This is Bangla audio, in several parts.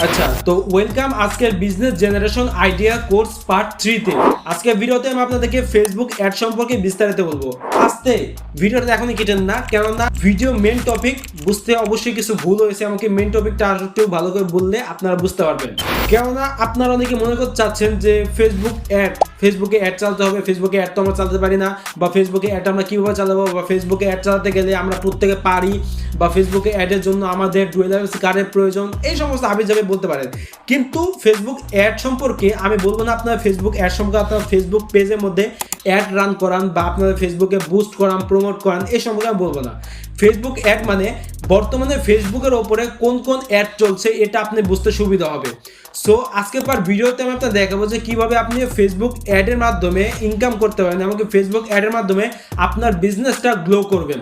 আচ্ছা, তো ওয়েলকাম আজকের business generation idea course part 3 তে। আজকের ভিডিওতে আমি আপনাদেরকে ফেসবুক অ্যাড সম্পর্কে বিস্তারিত বলবো। আস্তে ভিডিওটা এখনই কেটেন না, কেননা ভিডিও মেন টপিক বুঝতে অবশ্যই কিছু ভুল হয়েছে। আমাকে মেন টপিকটা আর একটু ভালো করে বললে আপনারা বুঝতে পারবেন। কেননা আপনারা অনেকে মনে করতে চাচ্ছেন যে ফেসবুকে অ্যাড চালাতে হবে, ফেসবুকে অ্যাড তো আমরা চালাতে পারি না, বা ফেসবুকে অ্যাড আমরা কীভাবে চালাবো, বা ফেসবুকে অ্যাড চালাতে গেলে আমরা প্রত্যেকে পারি, বা ফেসবুকে অ্যাডের জন্য আমাদের ডুয়েলার্স কার্ডের প্রয়োজন, এই সমস্ত আবির্ভাবে বলতে পারেন। কিন্তু ফেসবুক অ্যাড সম্পর্কে আমি বলবো না আপনার ফেসবুক অ্যাড সম্পর্কে আপনার ফেসবুক পেজের মধ্যে অ্যাড রান করান বা আপনাদের ফেসবুকে বুস্ট করান, প্রমোট করান, এই সম্পর্কে আমি বলবো না। ফেসবুক অ্যাড মানে বর্তমানে ফেসবুকের ওপরে কোন কোন অ্যাড চলছে এটা আপনি বুঝতে সুবিধা হবে। সো আজকের পর ভিডিওতে আমি আপনার দেখাবো যে কীভাবে আপনি ফেসবুক অ্যাডের মাধ্যমে ইনকাম করতে পারেন, এমনকি ফেসবুক অ্যাডের মাধ্যমে আপনার বিজনেসটা গ্রো করবেন।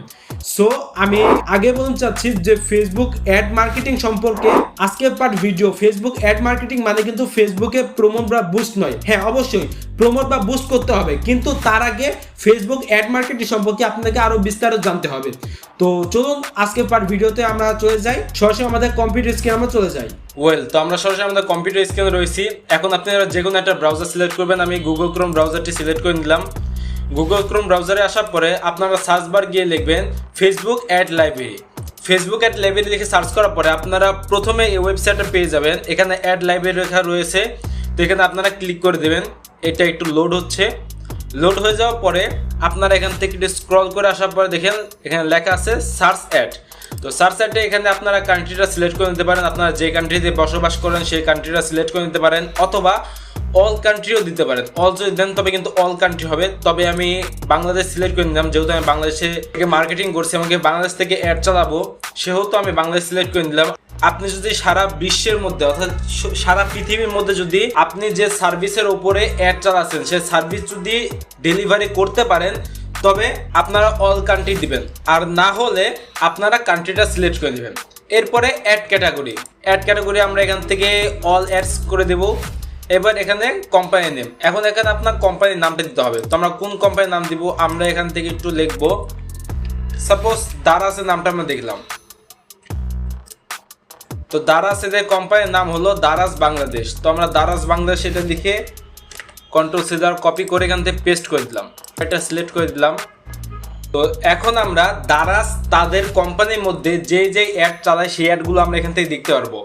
সো আমি আগে বলতে চাচ্ছি যে ফেসবুক অ্যাড মার্কেটিং সম্পর্কে আজকের part video. Facebook ad marketing মানে কিন্তু ফেসবুকে প্রমোট বা বুস্ট নয়। হ্যাঁ, অবশ্যই প্রমোট বা বুস্ট করতে হবে, কিন্তু তার আগে ফেসবুক অ্যাড মার্কেটিং সম্পর্কে আপনাকে আরো বিস্তারিত জানতে হবে। তো চলুন আজকের পার্ট ভিডিওতে আমরা চলে যাই, সরাসরি আমাদের কম্পিউটার স্ক্রিনে আমরা চলে যাই। তো আমরা সরাসরি আমাদের কম্পিউটার স্ক্রিনে রয়েছি। এখন আপনারা যে কোনো একটা ব্রাউজার সিলেক্ট করবেন। আমি গুগল ক্রোম ব্রাউজারটি সিলেক্ট করে নিলাম। গুগল ক্রোম ব্রাউজারে আসার পরে আপনারা সার্চ বার গিয়ে লিখবেন Facebook ad library. Facebook ad library লিখে সার্চ করার পরে আপনারা প্রথমে এই ওয়েবসাইটটা পেয়ে যাবেন। এখানে অ্যাড লাইব্রেরি লেখা রয়েছে, তো এখানে আপনারা ক্লিক করে দেবেন। এটা একটু লোড হচ্ছে। লোড হয়ে যাওয়ার পরে আপনারা এখান থেকে একটু স্ক্রল করে আসার পরে দেখেন এখানে লেখা আছে সার্চ অ্যাড। তো সার্চ অ্যাডে এখানে আপনারা কান্ট্রিটা সিলেক্ট করে নিতে পারেন। আপনারা যে কান্ট্রিতে বসবাস করেন সেই কান্ট্রিটা সিলেক্ট করে নিতে পারেন, অথবা অল কান্ট্রিও দিতে পারেন। অল যদি দেন তবে কিন্তু অল কান্ট্রি হবে। তবে আমি বাংলাদেশ সিলেক্ট করে নিলাম, যেহেতু আমি বাংলাদেশে থেকে মার্কেটিং করছি, আমাকে বাংলাদেশ থেকে অ্যাড চালাবো, সেহেতু আমি বাংলাদেশ সিলেক্ট করে নিলাম। আপনি যদি সারা বিশ্বের মধ্যে অর্থাৎ সারা পৃথিবীর মধ্যে যদি আপনি যে সার্ভিসের উপরে অ্যাড চালাচ্ছেন সেই সার্ভিস যদি ডেলিভারি করতে পারেন তবে আপনারা অল কান্ট্রি দিবেন, আর না হলে আপনারা কান্ট্রিটা সিলেক্ট করে দিবেন। এরপরে অ্যাড ক্যাটাগরি আমরা এখান থেকে অল অ্যাডস করে দেব। এবার এখানে কোম্পানি নেম, এখন এখানে আপনার কোম্পানির নামটা দিতে হবে। তো আমরা কোন কোম্পানির নাম দিব, আমরা এখান থেকে একটু লিখবো, সাপোজ দারাসের নামটা আমরা দেখলাম। তো দারাসের কোম্পানির নাম হলো দারাস বাংলাদেশ। তো আমরা দারাস বাংলাদেশ এটা লিখে কন্ট্রোল সি দ্বারা কপি করে এখান থেকে পেস্ট করে দিলাম, এটা সিলেক্ট করে দিলাম। তো এখন আমরা দারাস তাদের কোম্পানির মধ্যে যে যে অ্যাড চালায় সেই অ্যাডগুলো আমরা এখান থেকে দেখতে পারবো।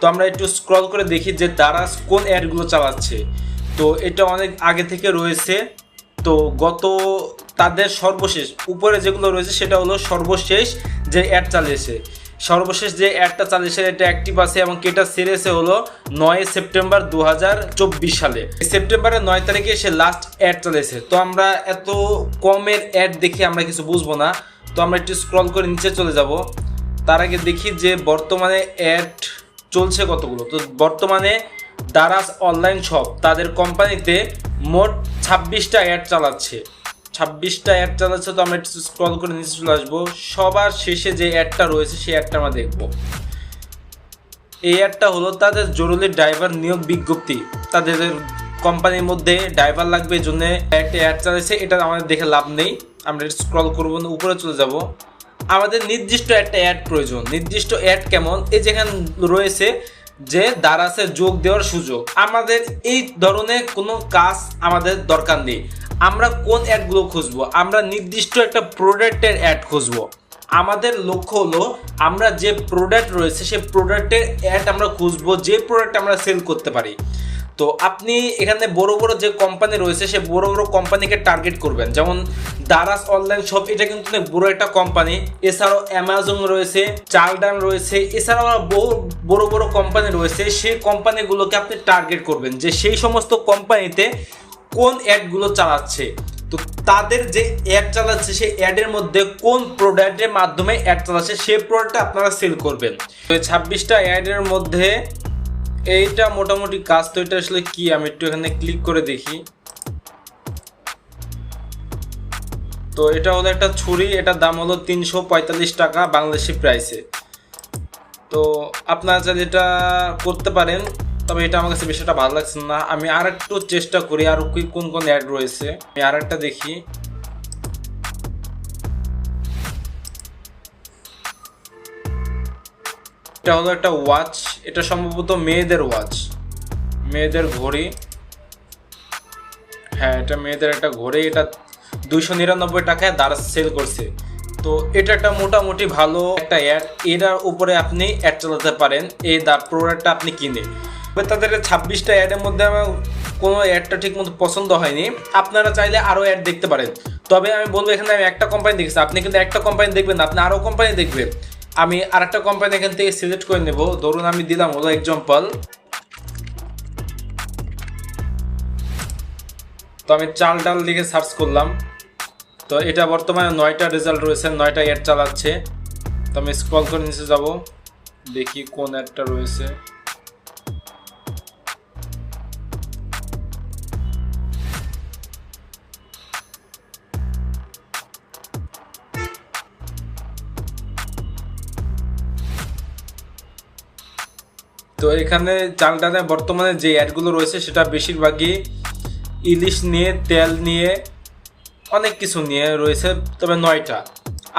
তো আমরা একটু স্ক্রল করে দেখি যে দারাস কোন অ্যাডগুলো চালাচ্ছে। তো এটা অনেক আগে থেকে রয়েছে। তো গত তাদের সর্বশেষ উপরে যেগুলো রয়েছে সেটা হলো সর্বশেষ যে অ্যাড চালিয়েছে। সর্বশেষ যে অ্যাডটা চালিয়েছে এটা অ্যাক্টিভ আছে এবং এটা সেরেছে হলো 9 সেপ্টেম্বর 2024 সালে। সেপ্টেম্বরের 9 তারিখে সে লাস্ট অ্যাড চালিয়েছে। তো আমরা এত কমের অ্যাড দেখে আমরা কিছু বুঝবো না। তো আমরা একটু স্ক্রল করে নিচে চলে যাব। তার আগে দেখি যে বর্তমানে অ্যাড চলছে কতগুলো। তো বর্তমানে দারাস অনলাইন শপ তাদের কোম্পানিতে মোট 26টা অ্যাড চালাচ্ছে। 26টা অ্যাড চালাচ্ছে। তো আমরা একটু স্ক্রল করে নিচে চলে আসবো। সবার শেষে যে অ্যাডটা রয়েছে সেই অ্যাডটা আমরা দেখব। এই অ্যাডটা হলো তাদের জরুরি ড্রাইভার নিয়োগ বিজ্ঞপ্তি। তাদের কোম্পানির মধ্যে ড্রাইভার লাগবে, এই জন্য একটা অ্যাড চালাচ্ছে। এটা আমাদের দেখে লাভ নেই, আমরা স্ক্রল করবো না, উপরে চলে যাব। আমাদের নির্দিষ্ট একটা অ্যাড প্রয়োজন। নির্দিষ্ট অ্যাড কেমন, এই যেখানে রয়েছে যে দারাসে যোগ দেওয়ার সুযোগ। আমাদের এই ধরনের কোনো কাজ আমাদের দরকার নেই। আমরা কোন অ্যাডগুলো খুঁজবো, আমরা নির্দিষ্ট একটা প্রোডাক্টের অ্যাড খুঁজবো। আমাদের লক্ষ্য হলো আমরা যে প্রোডাক্ট রয়েছে সেই প্রোডাক্টের অ্যাড আমরা খুঁজবো, যে প্রোডাক্ট আমরা সেল করতে পারি। তো আপনি এখানে বড় বড় যে কোম্পানি রয়েছে সে বড় বড় কোম্পানিকে টার্গেট করবেন। যেমন দারাস অনলাইন শপ এটা কিন্তু বড় একটা কোম্পানি। এছাড়াও অ্যামাজন রয়েছে, চালডান রয়েছে, এছাড়াও বহু বড় বড় কোম্পানি রয়েছে। সেই কোম্পানিগুলোকে আপনি টার্গেট করবেন যে সেই সমস্ত কোম্পানিতে কোন অ্যাডগুলো চালাচ্ছে। তো তাদের যে অ্যাড চালাচ্ছে সেই অ্যাডের মধ্যে কোন প্রোডাক্টের মাধ্যমে অ্যাড চালাচ্ছে সেই প্রোডাক্টটা আপনারা সেল করবেন। তো 26টা অ্যাডের মধ্যে এইটা মোটামুটি কাজ। তো এটা আসলে কি, আমি একটু এখানে ক্লিক করে দেখি। তো এটা হলো একটা ছুরি, এটার দাম হলো 345 টাকা বাংলাদেশি প্রাইসে। তো আপনারা চাইলে এটা করতে পারেন, তবে এটা আমার কাছে বিষয়টা ভালো লাগছে না। আমি আর একটু চেষ্টা করি আর কোন কোন অ্যাড রয়েছে, আমি আর একটা দেখি। এটা হলো একটা ওয়াচ, এটা সম্ভবত মেয়েদের ওয়াচ, মেয়েদের ঘড়ি। হ্যাঁ, এটা মেয়েদের একটা ঘড়ি। এটা 299 টাকায় দারাজ সেল করছে। তো এটা একটা মোটামুটি ভালো একটা অ্যাড, এটার উপরে আপনি অ্যাড চালাতে পারেন এই প্রোডাক্টটা আপনি কিনে। তাদের 26টা অ্যাডের মধ্যে আমার কোনো অ্যাডটা ঠিক মতো পছন্দ হয়নি। আপনারা চাইলে আরও অ্যাড দেখতে পারেন, তবে আমি বলবো এখানে আমি একটা কোম্পানি দেখেছি, আপনি কিন্তু একটা কোম্পানি দেখবেন না, আপনি আরও কোম্পানি দেখবেন। আমি আরেকটা কোম্পানি এখান থেকে সিলেক্ট করে নেব। ধরুন আমি দিলাম হলো এক্সাম্পল, তো আমি চাল ডাল লিখে সার্চ করলাম। তো এটা বর্তমানে 9টা রেজাল্ট রয়েছে, 9টা অ্যাড চালাচ্ছে। তো আমি স্ক্রল করে নিচে যাব, দেখি কোন অ্যাডটা রয়েছে। তো এখানে চাল ডালে বর্তমানে যে অ্যাডগুলো রয়েছে সেটা বেশিরভাগই ইলিশ নিয়ে, তেল নিয়ে, অনেক কিছু নিয়ে রয়েছে, তবে 9টা।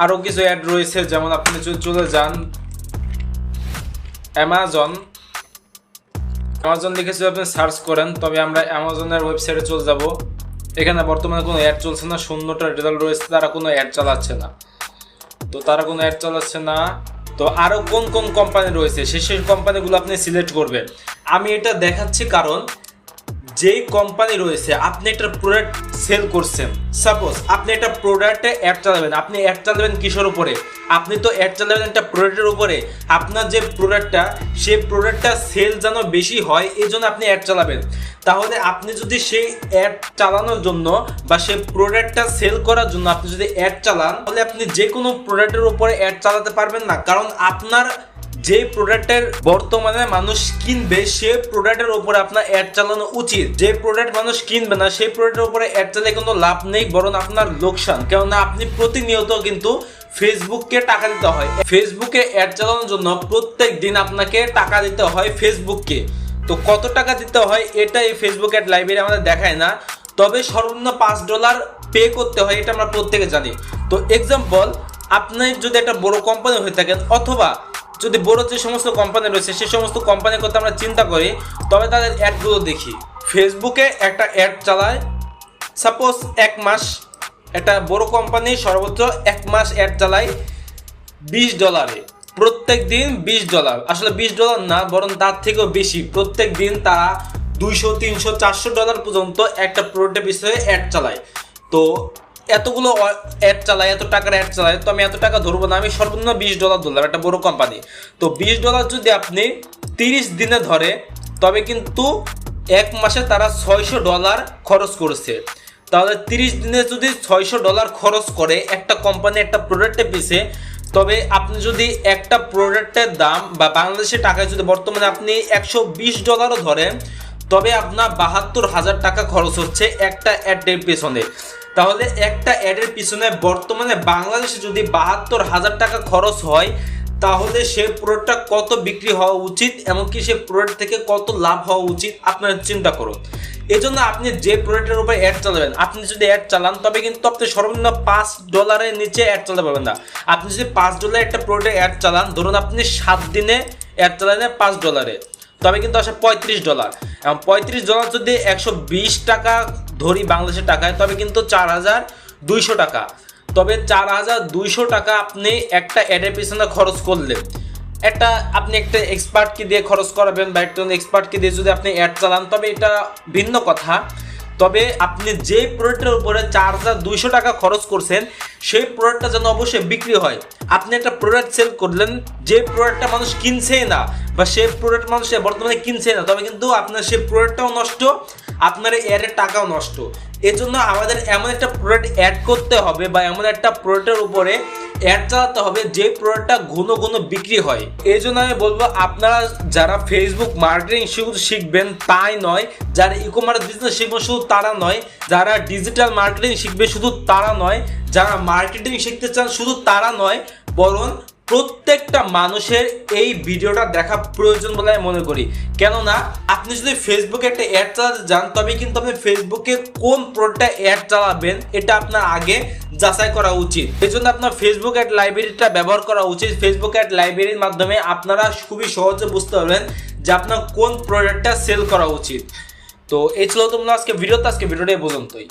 আরও কিছু অ্যাড রয়েছে, যেমন আপনি যদি চলে যান অ্যামাজন লিখে যদি আপনি সার্চ করেন, তবে আমরা অ্যামাজনের ওয়েবসাইটে চলে যাব। এখানে বর্তমানে কোনো অ্যাড চলছে না, 0টা রেজাল্ট রয়েছে, তারা কোনো অ্যাড চালাচ্ছে না। তো আরও কোন কোন কোম্পানি রয়েছে সেই কোম্পানিগুলো আপনি সিলেক্ট করবেন। আমি এটা দেখাচ্ছি কারণ যেই কোম্পানি রয়েছে, আপনি একটা প্রোডাক্ট সেল করছেন, সাপোজ আপনি একটা প্রোডাক্টে অ্যাড চালাবেন, আপনি অ্যাড চালাবেন কিসের উপরে? আপনি তো অ্যাড চালাবেন একটা প্রোডাক্টের উপরে। আপনার যে প্রোডাক্টটা, সেই প্রোডাক্টটা সেল যেন বেশি হয় এই জন্য আপনি অ্যাড চালাবেন। তাহলে আপনি যদি সেই অ্যাড চালানোর জন্য বা সেই প্রোডাক্টটা সেল করার জন্য আপনি যদি অ্যাড চালান, তাহলে আপনি যে কোনো প্রোডাক্টের উপরে অ্যাড চালাতে পারবেন না, কারণ আপনার যে প্রোডাক্টের বর্তমানে মানুষ কিনবে সেই প্রোডাক্টের উপরে আপনার অ্যাড চালানো উচিত। যে প্রোডাক্ট মানুষ কিনবে না সেই প্রোডাক্টের উপরে অ্যাড চালিয়ে কোনো লাভ নেই, বরং আপনার লোকসান। কেননা আপনি প্রতিনিয়ত কিন্তু ফেসবুককে টাকা দিতে হয়, ফেসবুকে অ্যাড চালানোর জন্য প্রত্যেক দিন আপনাকে টাকা দিতে হয় ফেসবুককে। তো কত টাকা দিতে হয় এটা এই ফেসবুক অ্যাড লাইব্রেরি আমাদের দেখায় না, তবে সর্বনিম্ন $5 পে করতে হয়, এটা আমরা প্রত্যেকে জানি। তো এক্সাম্পল, আপনি যদি একটা বড় কোম্পানি হয়ে থাকেন, অথবা যদি বড় যে সমস্ত কোম্পানি রয়েছে সেই সমস্ত কোম্পানির কথা আমরা চিন্তা করি, তবে তাদের অ্যাডগুলো দেখি। ফেসবুকে একটা অ্যাড চালায়, সাপোজ 1 মাস, একটা বড় কোম্পানি সর্বোচ্চ 1 মাস অ্যাড চালায় $20, প্রত্যেক দিন $20। আসলে $20 না, বরং তার থেকেও বেশি। প্রত্যেক দিন তারা $200, $300, $400 পর্যন্ত একটা প্রোডাক্টের বিষয়ে অ্যাড চালায়। তো এতগুলো অ্যাড চালায়, এত টাকার অ্যাড চালায়, তো আমি এত টাকা ধরবো না, আমি সর্বনিম্ন $20 ধরলাম, একটা বড় কোম্পানি। তো $20 যদি আপনি 30 দিনে ধরে, তবে কিন্তু 1 মাসে তারা $600 খরচ করেছে। তাহলে 30 দিনে যদি $600 খরচ করে একটা কোম্পানি একটা প্রোডাক্টের পিছে, তবে আপনি যদি একটা প্রোডাক্টের দাম বা বাংলাদেশের টাকায় যদি বর্তমানে আপনি $120 ধরেন, তবে আপনার 72,000 টাকা খরচ হচ্ছে একটা অ্যাডের পেছনে। তাহলে একটা অ্যাডের পিছনে বর্তমানে বাংলাদেশে যদি 72,000 টাকা খরচ হয়, তাহলে সেই প্রোডাক্টটা কত বিক্রি হওয়া উচিত, এমনকি সেই প্রোডাক্ট থেকে কত লাভ হওয়া উচিত আপনারা চিন্তা করুন। এই জন্য আপনি যে প্রোডাক্টের উপরে অ্যাড চালাবেন, আপনি যদি অ্যাড চালান, তবে কিন্তু আপনি সর্বনিম্ন $5 নিচে অ্যাড চালাতে পারবেন না। আপনি যদি $5 একটা প্রোডাক্টে অ্যাড চালান, ধরুন আপনি 7 দিনে অ্যাড চালালেন $5, তবে কিন্তু আসে $35। এবং $35 যদি 120 টাকা ধরি বাংলাদেশের টাকায়, তবে কিন্তু 4,200 টাকা। তবে 4,200 টাকা আপনি একটা অ্যাডের পিছনে খরচ করলেন, আপনি একটা এক্সপার্টকে দিয়ে খরচ করাবেন বা একজন এক্সপার্টকে দিয়ে যদি আপনি অ্যাড চালান, তবে এটা ভিন্ন কথা। তবে আপনি যে প্রোডাক্টের উপরে 4,200 টাকা খরচ করছেন, সেই প্রোডাক্টটা যেন অবশ্যই বিক্রি হয়। আপনি একটা প্রোডাক্ট সেল করলেন, যে প্রোডাক্টটা মানুষ কিনছেই না বা সেই প্রোডাক্ট মানুষ বর্তমানে কিনছে না, তবে কিন্তু আপনার সেই প্রোডাক্টটাও নষ্ট, আপনার অ্যাডের টাকাও নষ্ট। এজন্য আমাদের এমন একটা প্রোডাক্ট অ্যাড করতে হবে বা এমন একটা প্রোডাক্টের উপরে অ্যাড চালাতে হবে যে প্রোডাক্টটা ঘন ঘন বিক্রি হয়। এই জন্য আমি বলবো, আপনারা যারা ফেসবুক মার্কেটিং শুধু শিখবেন তাই নয়, যারা ই-কমার্স বিজনেস শিখবে শুধু তারা নয়, যারা ডিজিটাল মার্কেটিং শিখবে শুধু তারা নয়, যারা মার্কেটিং শিখতে চান শুধু তারা নয়, বরং প্রত্যেকটা মানুষের এই ভিডিওটা দেখা প্রয়োজন বলে আমি মনে করি। কেননা আপনি যদি ফেসবুকে একটা অ্যাড চালাতে যান, তবে কিন্তু আপনি ফেসবুকে কোন প্রোডাক্টটা অ্যাড চালাবেন এটা আপনার আগে যাচাই করা উচিত। এই জন্য আপনার ফেসবুক অ্যাড লাইব্রেরিটা ব্যবহার করা উচিত। ফেসবুক অ্যাড লাইব্রেরির মাধ্যমে আপনারা খুবই সহজে বুঝতে পারবেন যে আপনার কোন প্রোডাক্টটা সেল করা উচিত। তো এই ছিল তোমরা আজকে ভিডিওটা এই পর্যন্তই।